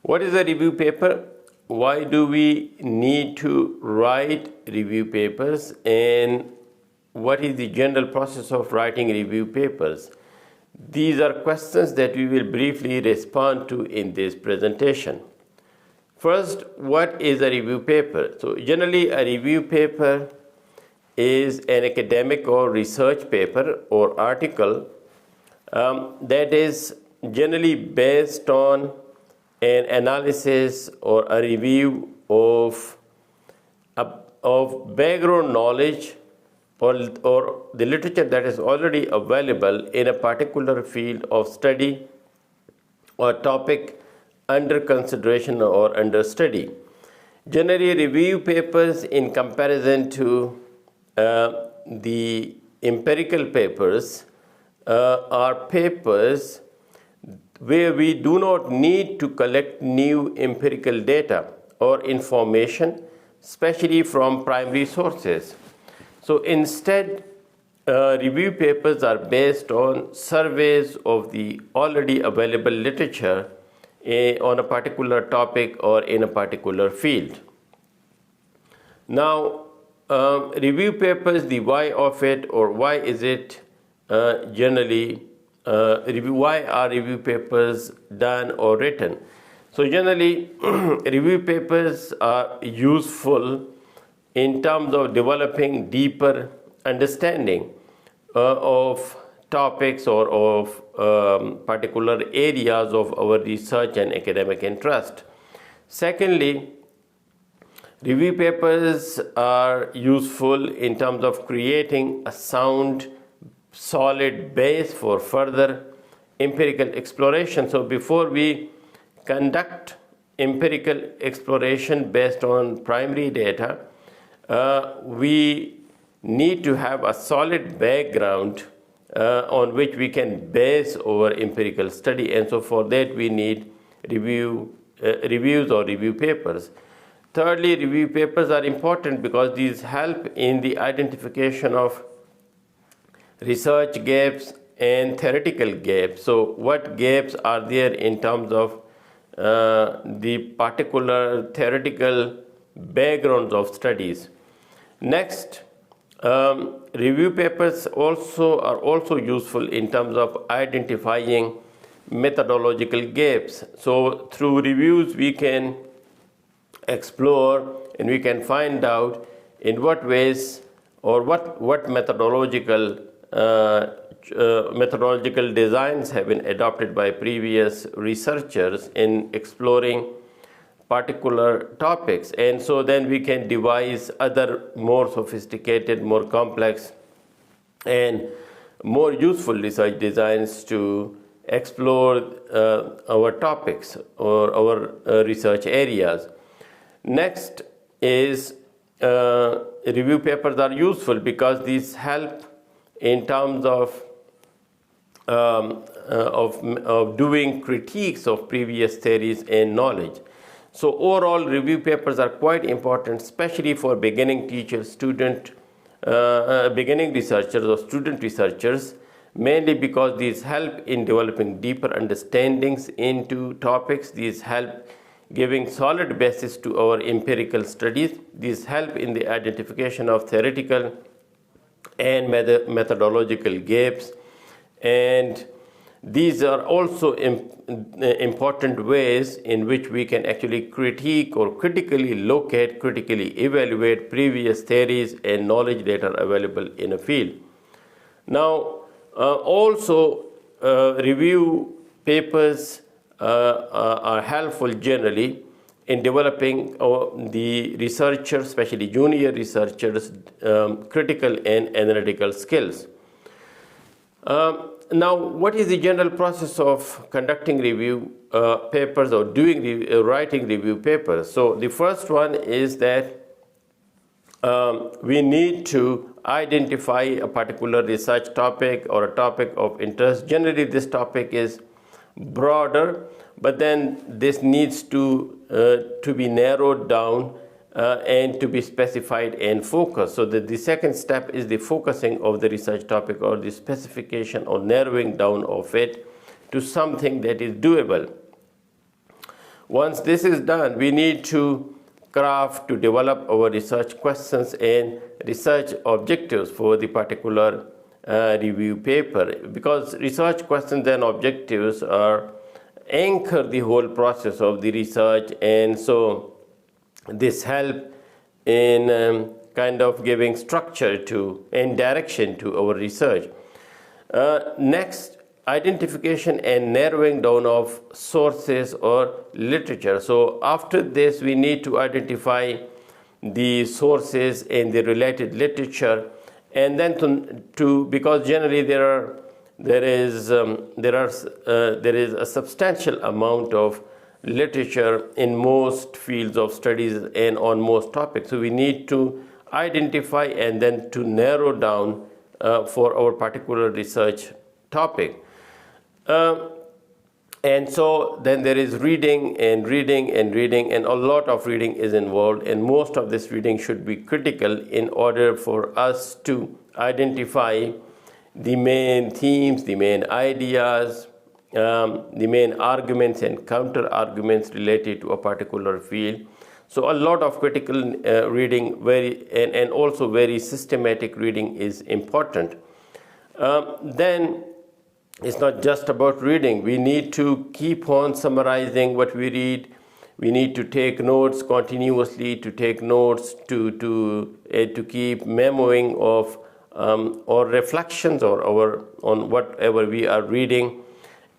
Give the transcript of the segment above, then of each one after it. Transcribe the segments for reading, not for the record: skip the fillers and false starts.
What is a review paper? Why do we need to write review papers, and what is the general process of writing review papers? These are questions that we will briefly respond to in this presentation. First, what is a review paper? So generally a review paper is an academic or research paper or article that is generally based on an analysis or a review of background knowledge or the literature that is already available in a particular field of study or topic under consideration or under study. Generally, review papers in comparison to the empirical papers are papers where we do not need to collect new empirical data or information, especially from primary sources. So instead, review papers are based on surveys of the already available literature on a particular topic or in a particular field. Now, review papers, the why of it, or why is it generally why are review papers done or written? So generally, review papers are useful in terms of developing deeper understanding of topics or of particular areas of our research and academic interest. Secondly, review papers are useful in terms of creating a sound, solid base for further empirical exploration. So before we conduct empirical exploration based on primary data, we need to have a solid background on which we can base our empirical study, and so for that we need reviews or review papers. Thirdly, review papers are important because these help in the identification of research gaps and theoretical gaps. So what gaps are there in terms of the particular theoretical backgrounds of studies? Next, review papers are also useful in terms of identifying methodological gaps. So through reviews we can explore and we can find out in what ways or what methodological designs have been adopted by previous researchers in exploring particular topics, and so then we can devise other more sophisticated, more complex and more useful research designs to explore our topics or our research areas. Next is review papers are useful because these help in terms of doing critiques of previous theories and knowledge. So overall, review papers are quite important, especially for beginning teachers, beginning researchers or student researchers, mainly because these help in developing deeper understandings into topics. These help giving solid basis to our empirical studies. These help in the identification of theoretical and methodological gaps, and these are also important ways in which we can actually critique or critically locate, critically evaluate previous theories and knowledge that are available in a field. Now, also review papers are helpful generally in developing the researchers, especially junior researchers, critical and analytical skills. Now, what is the general process of conducting review papers or writing review papers? So the first one is that we need to identify a particular research topic or a topic of interest. Generally, this topic is broader, but then this needs to be narrowed down and to be specified and focused. So the second step is the focusing of the research topic or the specification or narrowing down of it to something that is doable. Once this is done, we need to craft to develop our research questions and research objectives for the particular review paper, because research questions and objectives are anchor the whole process of the research, and so this help in kind of giving structure to and direction to our research. Next, identification and narrowing down of sources or literature. So after this, we need to identify the sources and the related literature, and then to because generally there is a substantial amount of literature in most fields of studies and on most topics. So we need to identify and then to narrow down for our particular research topic. And so then there is reading, and a lot of reading is involved, and most of this reading should be critical in order for us to identify the main themes, the main ideas, the main arguments and counter arguments related to a particular field. So a lot of critical reading, and also very systematic reading is important. Then it's not just about reading. We need to keep on summarizing what we read. We need to take notes continuously, to take notes, to keep memoing of or reflections on whatever we are reading.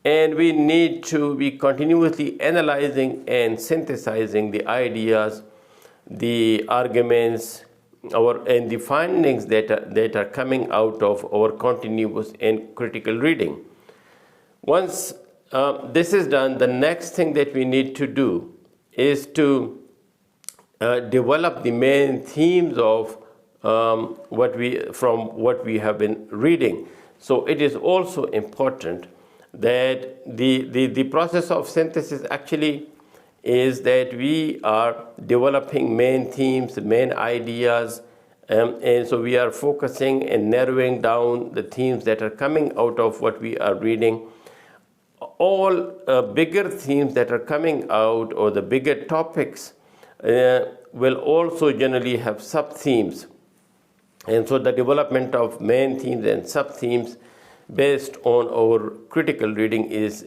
And we need to be continuously analyzing and synthesizing the ideas, the arguments, and the findings that are coming out of our continuous and critical reading. Once this is done, the next thing that we need to do is to develop the main themes of what we have been reading. So it is also important that the process of synthesis actually is that we are developing main themes, main ideas, and so we are focusing and narrowing down the themes that are coming out of what we are reading. All bigger themes that are coming out, or the bigger topics, will also generally have sub-themes. And so the development of main themes and sub-themes based on our critical reading is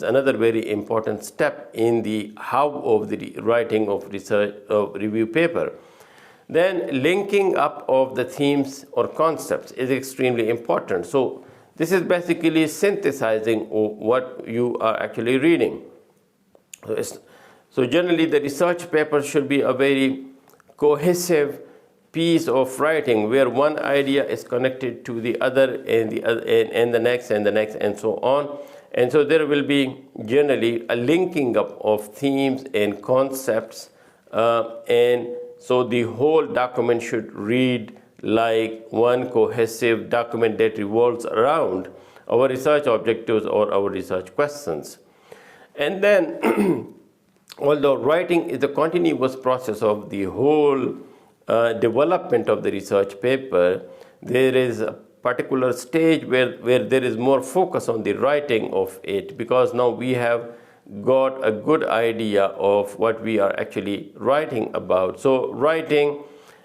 another very important step in the how of the writing of research of review paper. Then linking up of the themes or concepts is extremely important. So this is basically synthesizing what you are actually reading. So generally the research paper should be a very cohesive piece of writing where one idea is connected to the other and the next and the next and so on. And so there will be generally a linking up of themes and concepts, and so the whole document should read like one cohesive document that revolves around our research objectives or our research questions. And then although writing is a continuous process of the whole development of the research paper, there is a particular stage where there is more focus on the writing of it, because now we have got a good idea of what we are actually writing about. So writing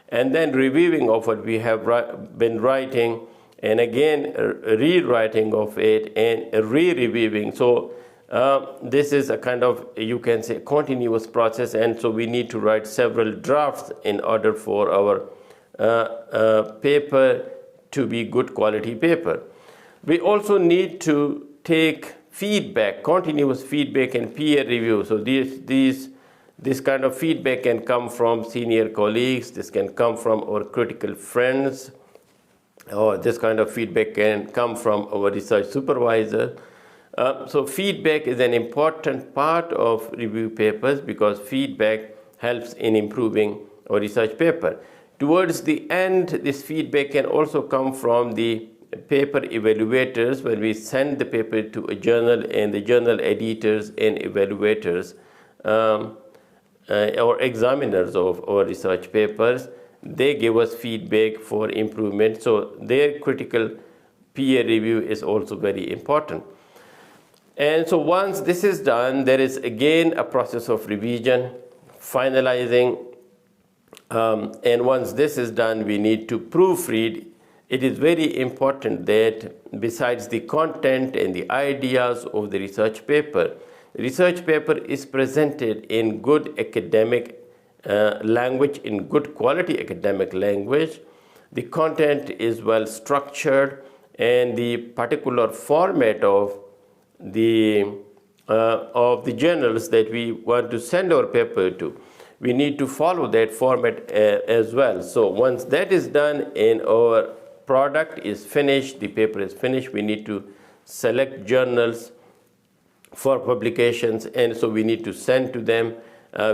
and then reviewing of what we have been writing, and again rewriting of it and re-reviewing. So this is a kind of, you can say, continuous process, and so we need to write several drafts in order for our paper to be good quality paper. We also need to take feedback, continuous feedback and peer review. So this kind of feedback can come from senior colleagues, this can come from our critical friends, or this kind of feedback can come from our research supervisor. So feedback is an important part of review papers, because feedback helps in improving our research paper. Towards the end, this feedback can also come from the paper evaluators when we send the paper to a journal, and the journal editors and evaluators or examiners of our research papers, they give us feedback for improvement. So their critical peer review is also very important. And so once this is done, there is again a process of revision, finalizing, and once this is done, we need to proofread. It is very important that besides the content and the ideas of the research paper is presented in good academic language, in good quality academic language. The content is well structured, and the particular format of the journals that we want to send our paper to, we need to follow that format as well. So once that is done and our product is finished, the paper is finished, we need to select journals for publications, and so we need to send to them,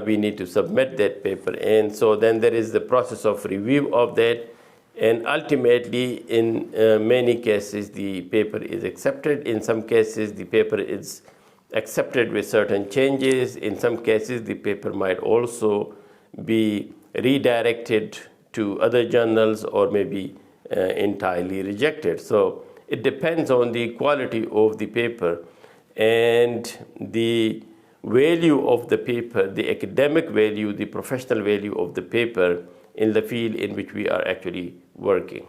we need to submit that paper, and so then there is the process of review of that, and ultimately in many cases the paper is accepted. In some cases the paper is accepted with certain changes. In some cases the paper might also be redirected to other journals or maybe entirely rejected. So it depends on the quality of the paper and the value of the paper, the academic value, the professional value of the paper in the field in which we are actually working.